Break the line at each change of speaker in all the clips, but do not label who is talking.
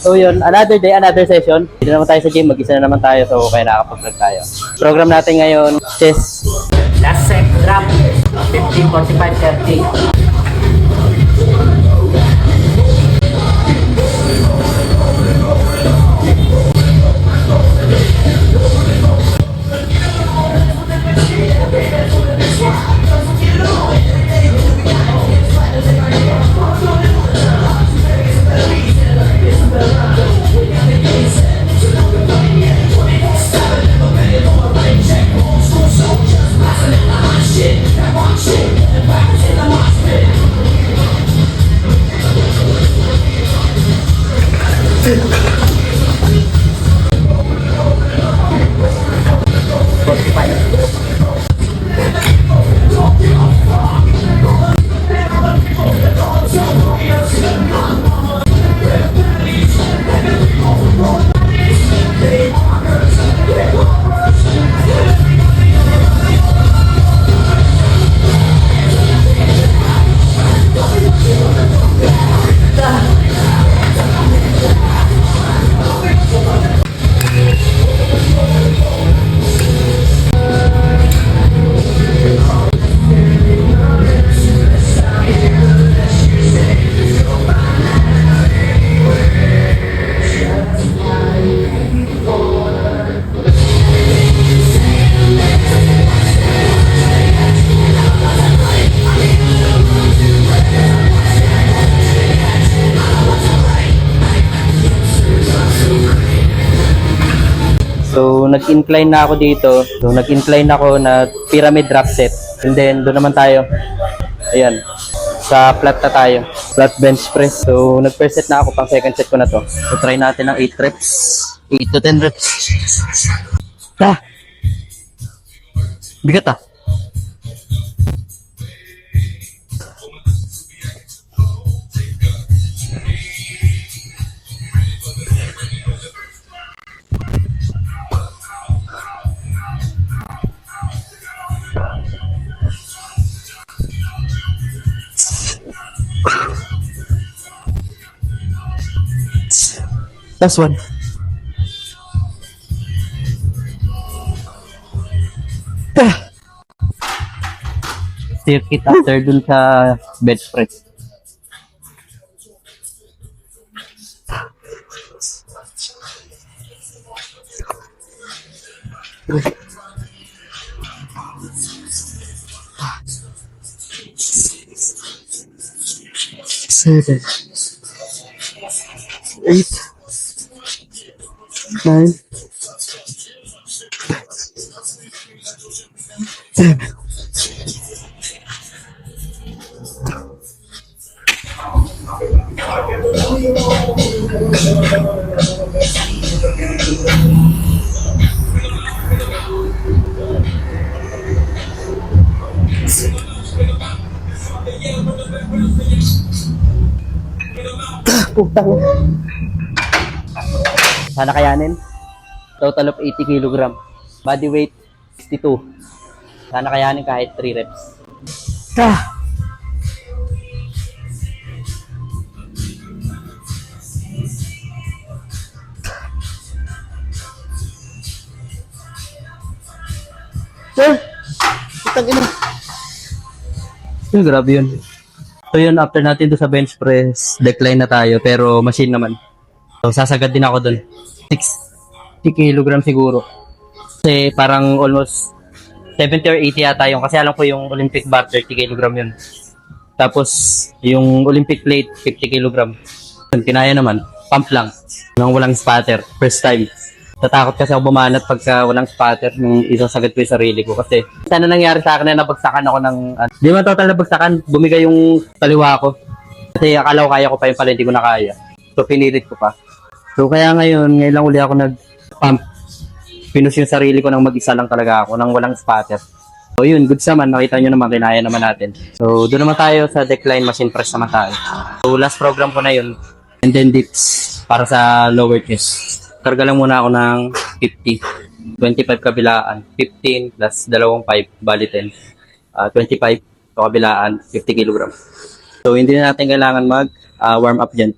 So yun, another day, another session. Dito naman tayo sa gym, mag-isa na naman tayo. So kaya nakapag-vlog tayo. Program natin ngayon, chest.
Last set drop, 50, 45, 30.
So nag-incline na ako dito. So nag-incline ako na pyramid drop set. And then doon naman tayo. Ayan. Sa flat na tayo. Flat bench press. So nag-first set na ako, pang second set ko na to. So try natin ng 8 reps. 8 to 10 reps. Ah! Bigat ah. Last one. Circuit after dun sa bench press. Seven. 8. 9. 10. Putang. Sana kayanin. Total of 80 kg. Body weight 62. Sana kayanin kahit 3 reps. Ah! Putang ina. Grabe yun. So yun, after natin doon sa bench press, decline na tayo, pero machine naman. So sasagad din ako doon. 60 kg siguro. Kasi parang almost 70 or 80 yata yung, kasi alam ko yung Olympic bar, 30 kg yun. Tapos yung Olympic plate, 50 kg. Kinaya naman, pump lang, nang walang spatter, first time. Tatakot kasi ako bumanat pagka walang spatter nung isasagad ko yung sarili ko. Kasi sana nangyari sa akin na nabagsakan ako ng... Di man total nabagsakan, bumigay yung kaliwa ko. Kasi akala ko kaya ko pa yung pala, hindi ko na kaya. So pinilit ko pa. So kaya ngayon lang uli ako nag-pump. Pinus yung sarili ko nang mag-isa lang talaga ako, nang walang spatter. So yun, good naman. Nakita nyo naman, kinaya naman natin. So doon naman tayo sa decline machine press naman tayo. So last program ko na yun. And then dips para sa lower chest. Karga lang muna ako ng 50. 25 kabilaan. 15 plus 2 5, bali 10. 25 so kabilaan, 50 kg. So hindi na natin kailangan mag warm up dyan.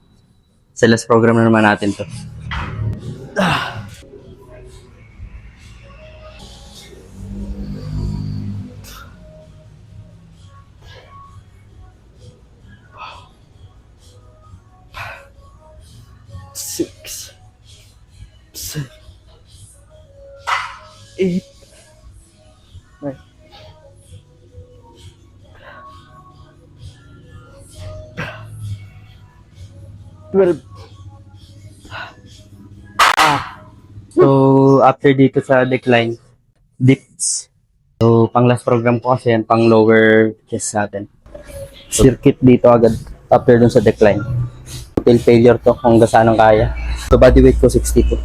Sales program na naman natin to. Six, seven, eight, nine. 12. So, after dito sa decline, dips. So, pang last program ko kasi yan, pang lower chest natin. Circuit dito agad after dun sa decline. Till failure to, hanggang saan ang kaya. So, body weight ko 62.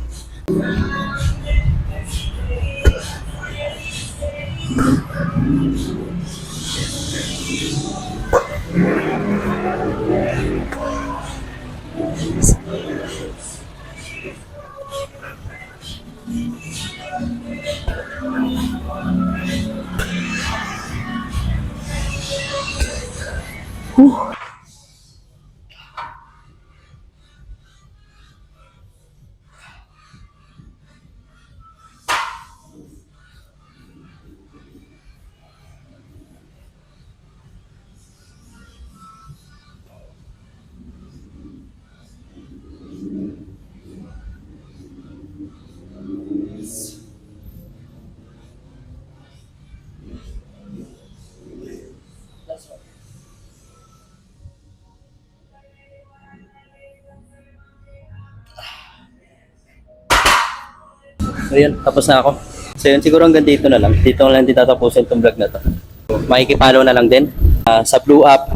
So yun, tapos na ako. So yun, siguro hanggang dito na lang. Dito na lang din tatapusin itong vlog na to. So, makikipollow na lang din sa Blue App,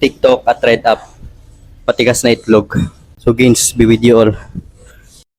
TikTok at Red App. Patigas na itlog. So gains, be with you all.